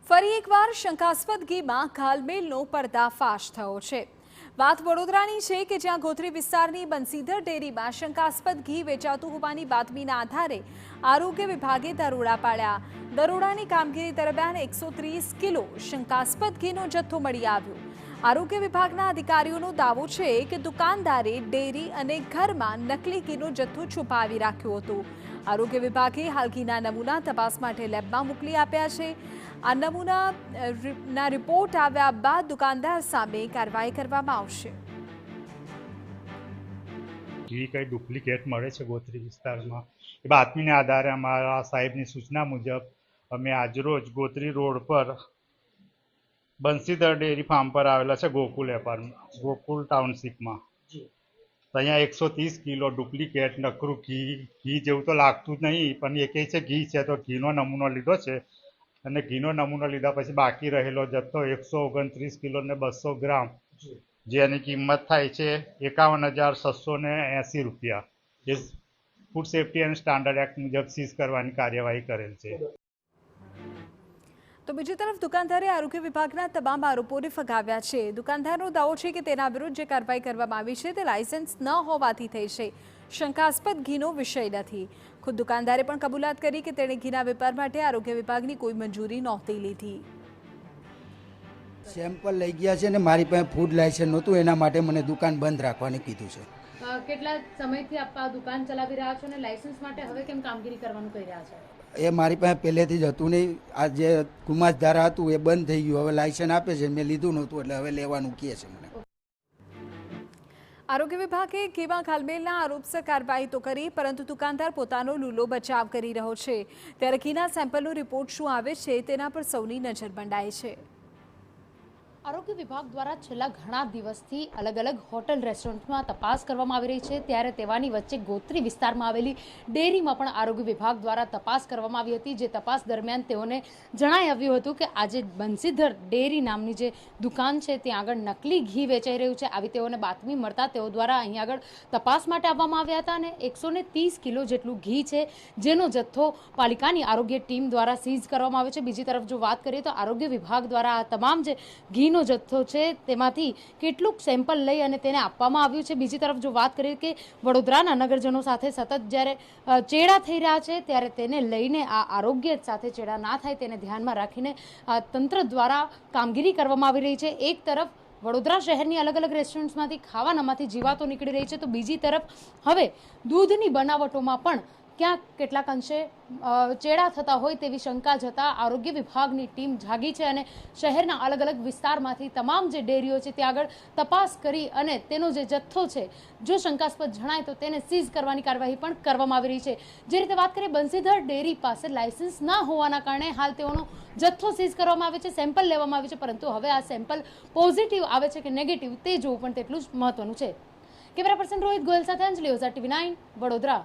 ફરી એકવાર શંકાસ્પદ ઘીમાં ઘાલમેલનો પર્દાફાશ થયો છે। વાત વડોદરાની છે કે જ્યાં ગોત્રી વિસ્તારની બંસીધર ડેરીમાં શંકાસ્પદ ઘી વેચાતું હોવાની બાતમીના આધારે આરોગ્ય વિભાગે દરોડા પાડ્યા। દરોડાની કામગીરી દરમિયાન 130 કિલો શંકાસ્પદ ઘીનો જથ્થો મળી આવ્યો। આરોગ્ય વિભાગના અધિકારીઓનો દાવો છે કે દુકાનદારે ડેરી અને ઘરમાં નકલી ઘીનો જથ્થો છુપાવી રાખ્યો હતો। આરોગ્ય વિભાગે હાલ ઘીના નમૂના તપાસ માટે લેબમાં મોકલી આપ્યા છે। આ નમૂનાના રિપોર્ટ આવ્યા બાદ દુકાનદાર સામે કાર્યવાહી કરવામાં આવશે। ઘી કઈ ડુપ્લિકેટ મળે છે ગોત્રી વિસ્તારમાં એ બાતમીના આધારે અમારા સાહેબની સૂચના મુજબ અમે આજરોજ ગોત્રી રોડ પર બંસીધર ડેરી ફાર્મ પર આવેલા છે ગોકુલ ટાઉનશીપમાં અહીંયા 130 કિલો ડુપ્લિકેટ નકરું ઘી જેવું તો લાગતું જ નહીં, પણ એ કહે છે ઘી છે, તો ઘીનો નમૂનો લીધો છે અને ઘીનો નમૂનો લીધા પછી બાકી રહેલો જથ્થો 129 કિલો ને 200 ગ્રામ જેની કિંમત થાય છે 51,680 રૂપિયા એ food safety and standard act મુજબ સીઝ કરવાની કાર્યવાહી કરેલ છે। તો બીજી તરફ દુકાનદારે આરોગ્ય વિભાગના તમામ આરોપોને ફગાવ્યા છે। દુકાનદારનો દાવો છે કે તેના વિરુદ્ધ જે કાર્યવાહી કરવામાં આવી છે તે લાયસન્સ ન હોવાથી થઈ છે, શંકાસ્પદ ઘીનો વિષય નથી। ખુદ દુકાનદારે પણ કબૂલાત કરી કે તેણે ઘીના વેપાર માટે આરોગ્ય વિભાગની કોઈ મંજૂરી નહોતી લીધી। સેમ્પલ લઈ ગયા છે ને મારી પાસે ફૂડ લાયસન્સ નહોતું, એના માટે મને દુકાન બંધ રાખવાનું કીધું છે। કેટલા સમયથી આપ આ દુકાન ચલાવી રહ્યા છો અને લાયસન્સ માટે હવે કેમ કામગીરી કરવાનું કહી રહ્યા છો? એ મારી પાસે પહેલેથી જ હતું નહીં, આ જે કુમાસધારા હતું એ બંધ થઈ ગયું, હવે લાયસન્સ આપે છે, મેં લીધું નહોતું એટલે હવે લેવાનું કહે છે મને। આરોગ્ય વિભાગે ઘીમાં ઘાલમેલના આરોપસર કાર્યવાહી તો કરી, પરંતુ દુકાનદાર પોતાનો લૂલો બચાવ કરી રહ્યો છે। ત્યારે ઘીના સેમ્પલનો રિપોર્ટ શું આવે છે તેના પર સૌની નજર મંડાય છે। આરોગ્ય વિભાગ દ્વારા છેલ્લા ઘણા દિવસથી અલગ અલગ હોટલ રેસ્ટોરન્ટમાં તપાસ કરવામાં આવી રહી છે, ત્યારે તેવાની વચ્ચે ગોત્રી વિસ્તારમાં આવેલી ડેરીમાં પણ આરોગ્ય વિભાગ દ્વારા તપાસ કરવામાં આવી હતી। જે તપાસ દરમિયાન તેઓને જણાઈ આવ્યું હતું કે આજે બંસીધર ડેરી નામની જે દુકાન છે ત્યાં આગળ નકલી ઘી વેચાઈ રહ્યું છે। આવી તેઓને બાતમી મળતા તેઓ દ્વારા અહીં આગળ તપાસ માટે આવવામાં આવ્યા હતા અને 130 કિલો જેટલું ઘી છે જેનો જથ્થો પાલિકાની આરોગ્ય ટીમ દ્વારા સીઝ કરવામાં આવ્યો છે। બીજી તરફ જો વાત કરીએ તો આરોગ્ય વિભાગ દ્વારા આ તમામ જે ઘી નો જથ્થો છે તેમાંથી કેટલુંક સેમ્પલ લઈ અને તેને આપવામાં આવ્યું છે। બીજી તરફ જો વાત કરીએ કે વડોદરાના નગરજનો સાથે સતત જ્યારે ચેડા થઈ રહ્યા છે ત્યારે તેને લઈને આ આરોગ્ય સાથે ચેડા ના થાય તેને ધ્યાનમાં રાખીને તંત્ર દ્વારા કામગીરી કરવામાં આવી રહી છે। એક તરફ વડોદરા શહેરની અલગ અલગ રેસ્ટોરન્ટ્સમાંથી ખાવાનામાંથી જીવાતો નીકળી રહી છે, તો બીજી તરફ હવે દૂધની બનાવટોમાં પણ ક્યાંક કેટલાક અંશે ચેડા થતા હોય તેવી શંકા જતા આરોગ્ય વિભાગની ટીમ જાગી છે અને શહેરના અલગ અલગ વિસ્તારમાંથી તમામ જે ડેરીઓ છે ત્યાં આગળ તપાસ કરી અને તેનો જે જથ્થો છે જો શંકાસ્પદ જણાય તો તેને સીઝ કરવાની કાર્યવાહી પણ કરવામાં આવી રહી છે। જે રીતે વાત કરીએ બંસીધર ડેરી પાસે લાયસન્સ ના હોવાના કારણે હાલ તેઓનો જથ્થો સીઝ કરવામાં આવે છે, સેમ્પલ લેવામાં આવે છે, પરંતુ હવે આ સેમ્પલ પોઝિટિવ આવે છે કે નેગેટિવ તે જોવું પણ તેટલું જ મહત્વનું છે। કેમેરા પર્સન રોહિત ગોયલ સાથે અંજલિ ઓઝા, TV9 વડોદરા।